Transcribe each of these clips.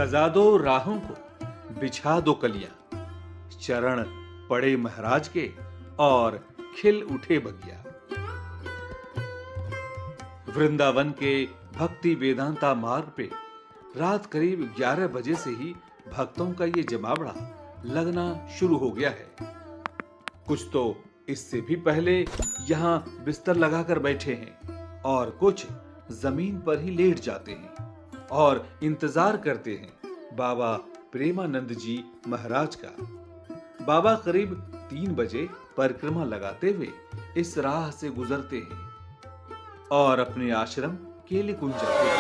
सजा दो राहों को, बिछा दो कलियां, चरण पड़े महाराज के और खिल उठे बगिया। वृंदावन के भक्ति वेदांता मार्ग पे रात करीब 11 बजे से ही भक्तों का ये जमावड़ा लगना शुरू हो गया है। कुछ तो इससे भी पहले यहाँ बिस्तर लगाकर बैठे हैं और कुछ जमीन पर ही लेट जाते हैं और इंतजार करते हैं बाबा प्रेमानंद जी महाराज का। बाबा करीब 3 बजे परिक्रमा लगाते हुए इस राह से गुजरते हैं और अपने आश्रम केली कुंज जाते हैं।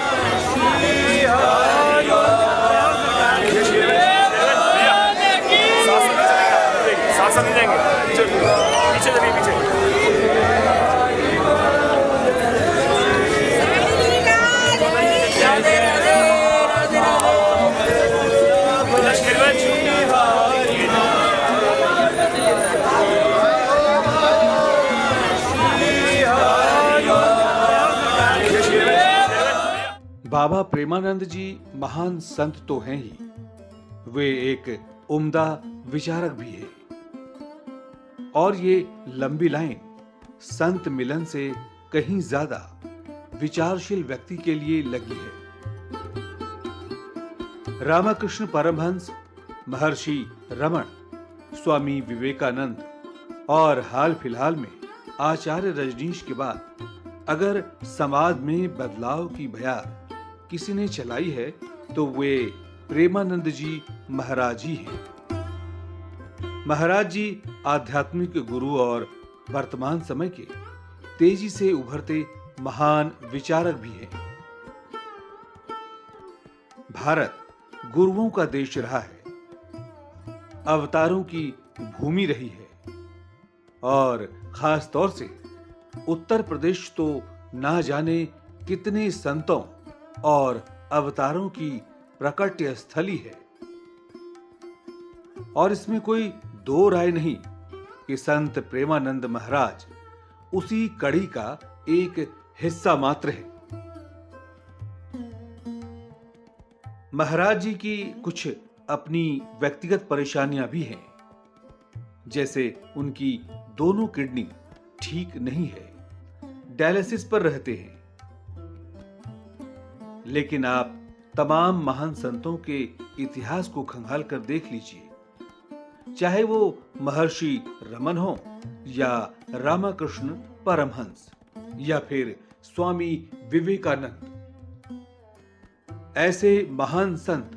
बाबा प्रेमानंद जी महान संत तो हैं ही, वे एक उम्दा विचारक भी है। और ये लंबी लाइन संत मिलन से कहीं ज्यादा विचारशील व्यक्ति के लिए लगी है। रामकृष्ण परमहंस, महर्षि रमन, स्वामी विवेकानंद और हाल फिलहाल में आचार्य रजनीश के बाद अगर समाज में बदलाव की बयार किसी ने चलाई है तो वे प्रेमानंद जी महाराज ही हैं। महाराज जी आध्यात्मिक गुरु और वर्तमान समय के तेजी से उभरते महान विचारक भी हैं। भारत गुरुओं का देश रहा है, अवतारों की भूमि रही है और खास तौर से उत्तर प्रदेश तो ना जाने कितने संतों और अवतारों की प्रकट्य स्थली है। और इसमें कोई दो राय नहीं कि संत प्रेमानंद महाराज उसी कड़ी का एक हिस्सा मात्र है। महाराज जी की कुछ अपनी व्यक्तिगत परेशानियां भी हैं, जैसे उनकी दोनों किडनी ठीक नहीं है, डायलिसिस पर रहते हैं। लेकिन आप तमाम महान संतों के इतिहास को खंगाल कर देख लीजिए, चाहे वो महर्षि रमन हो या रामकृष्ण परमहंस या फिर स्वामी विवेकानंद, ऐसे महान संत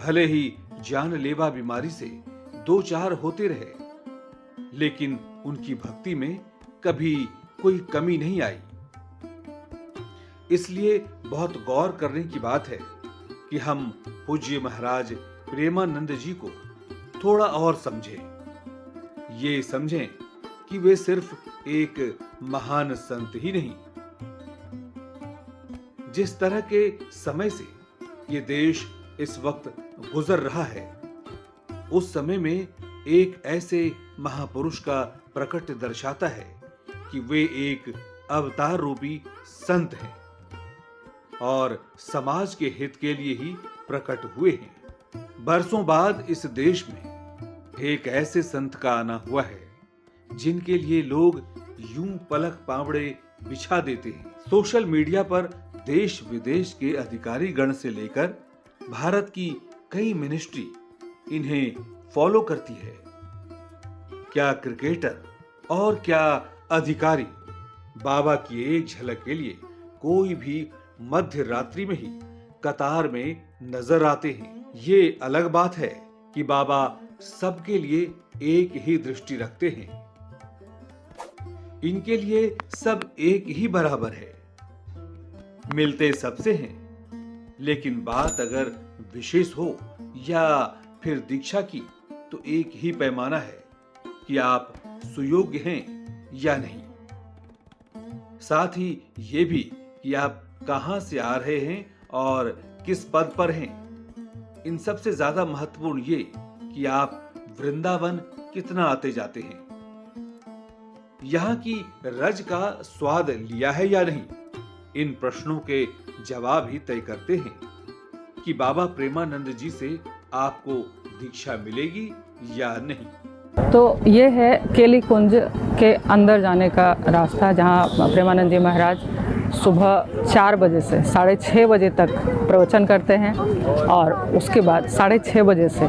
भले ही जानलेवा बीमारी से 2-4 होते रहे, लेकिन उनकी भक्ति में कभी कोई कमी नहीं आई। इसलिए बहुत गौर करने की बात है कि हम पूज्य महाराज प्रेमानंद जी को थोड़ा और समझें। ये समझें कि वे सिर्फ एक महान संत ही नहीं, जिस तरह के समय से ये देश इस वक्त गुजर रहा है, उस समय में एक ऐसे महापुरुष का प्रकट दर्शाता है कि वे एक अवतार रूपी संत हैं और समाज के हित के लिए ही प्रकट हुए हैं। बरसों बाद इस देश में एक ऐसे संत का आना हुआ है जिनके लिए लोग यूं पलक पावड़े बिछा देते हैं। सोशल मीडिया पर देश विदेश के अधिकारी गण से लेकर भारत की कई मिनिस्ट्री इन्हें फॉलो करती है। क्या क्रिकेटर और क्या अधिकारी बाबा की एक झलक के लिए कोई भी मध्य रात्रि में ही कतार में नजर आते हैं। ये अलग बात है कि बाबा सबके लिए एक ही दृष्टि रखते हैं, इनके लिए सब एक ही बराबर है, मिलते सबसे हैं। लेकिन बात अगर विशेष हो या फिर दीक्षा की तो एक ही पैमाना है कि आप सुयोग्य हैं या नहीं। साथ ही ये भी कि आप कहां से आ रहे हैं और किस पद पर हैं। इन सबसे ज्यादा महत्वपूर्ण ये कि आप वृंदावन कितना आते जाते हैं, यहाँ की रज का स्वाद लिया है या नहीं। इन प्रश्नों के जवाब ही तय करते हैं कि बाबा प्रेमानंद जी से आपको दीक्षा मिलेगी या नहीं। तो ये है केली कुंज के अंदर जाने का रास्ता, जहाँ प्रेमानंद जी महाराज सुबह 4 बजे से 6:30 बजे तक प्रवचन करते हैं और उसके बाद 6:30 बजे से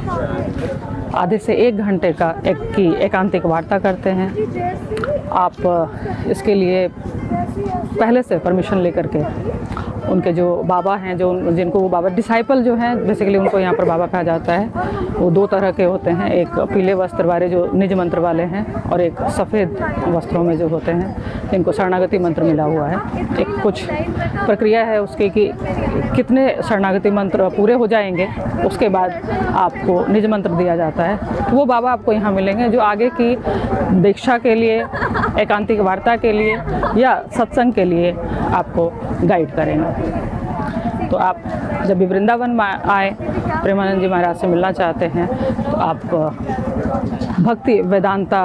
आधे से 1 घंटे का एकांतिक वार्ता करते हैं। आप इसके लिए पहले से परमिशन लेकर के उनके जो बाबा हैं, जिनको वो बाबा डिसाइपल जो हैं, बेसिकली उनको यहाँ पर बाबा कहा जाता है, वो 2 तरह के होते हैं। एक पीले वस्त्र वाले जो निज मंत्र वाले हैं और एक सफ़ेद वस्त्रों में जो होते हैं जिनको शरणागति मंत्र मिला हुआ है। एक कुछ प्रक्रिया है उसकी कि कितने शरणागति मंत्र पूरे हो जाएंगे उसके बाद आपको निज मंत्र दिया जाता है। वो बाबा आपको यहाँ मिलेंगे जो आगे की दीक्षा के लिए, एकांतिक वार्ता के लिए या सत्संग के लिए आपको गाइड करेंगे। तो आप जब भी वृंदावन आए, प्रेमानंद जी महाराज से मिलना चाहते हैं, तो आप भक्ति वेदांता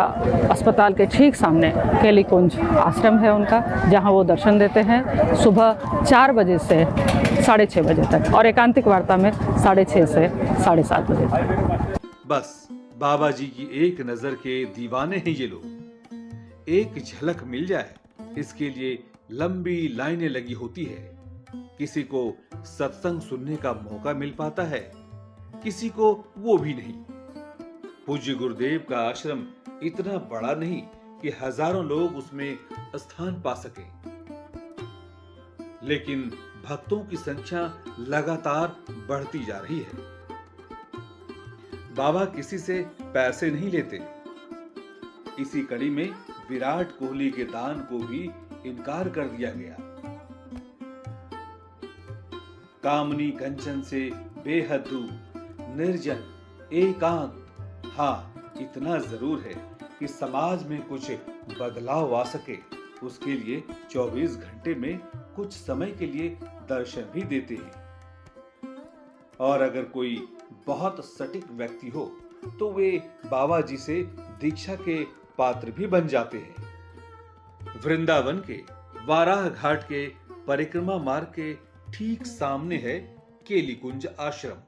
अस्पताल के ठीक सामने केली कुंज आश्रम है उनका, जहां वो दर्शन देते हैं सुबह 4 बजे से 6:30 बजे तक और एकांतिक वार्ता में 6:30 से 7:30 बजे तक। बस बाबा जी की एक नजर के दीवाने हैं ये लोग। एक झलक मिल जाए इसके लिए लंबी लाइनें लगी होती है। किसी को सत्संग सुनने का मौका मिल पाता है, किसी को वो भी नहीं। पूज्य गुरुदेव का आश्रम इतना बड़ा नहीं कि हजारों लोग उसमें स्थान पा सके, लेकिन भक्तों की संख्या लगातार बढ़ती जा रही है। बाबा किसी से पैसे नहीं लेते। इसी कड़ी में विराट कोहली के दान को भी इनकार कर दिया गया। कामनी कंचन से बेहद दूर, निर्जन, एकांत। हाँ, इतना जरूर है कि समाज में कुछ बदलाव आ सके, उसके लिए 24 घंटे में कुछ समय के लिए दर्शन भी देते हैं। और अगर कोई बहुत सटीक व्यक्ति हो तो वे बाबा जी से दीक्षा के पात्र भी बन जाते हैं। वृंदावन के वाराह घाट के परिक्रमा मार्ग के ठीक सामने है केली कुंज आश्रम,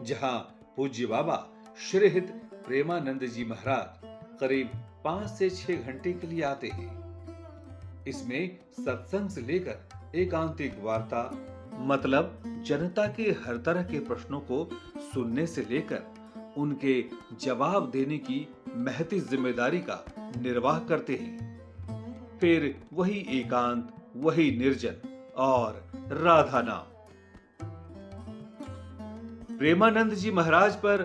जहां पूज्य बाबा श्रीहित प्रेमानंद जी महाराज करीब 5 से 6 घंटे के लिए आते हैं। इसमें सत्संग से लेकर एकांतिक वार्ता, मतलब जनता के हर तरह के प्रश्नों को सुनने से लेकर उनके जवाब देने की महती जिम्मेदारी का निर्वाह करते हैं। फिर वही एकांत, वही निर्जन और राधा नाम। प्रेमानंद जी महाराज पर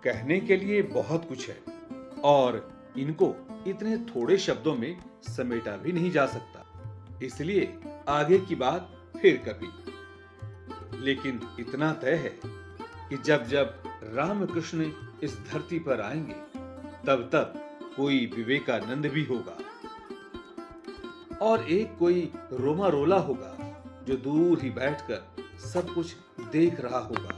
कहने के लिए बहुत कुछ है और इनको इतने थोड़े शब्दों में समेटा भी नहीं जा सकता, इसलिए आगे की बात फिर कभी। लेकिन इतना तय है कि जब जब रामकृष्ण इस धरती पर आएंगे तब तब कोई विवेकानंद भी होगा और एक कोई रोमा रोला होगा जो दूर ही बैठकर सब कुछ देख रहा होगा।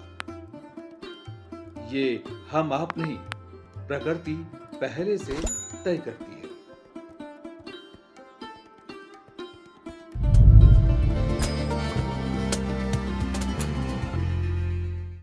ये हम आप नहीं, प्रकृति पहले से तय करती है।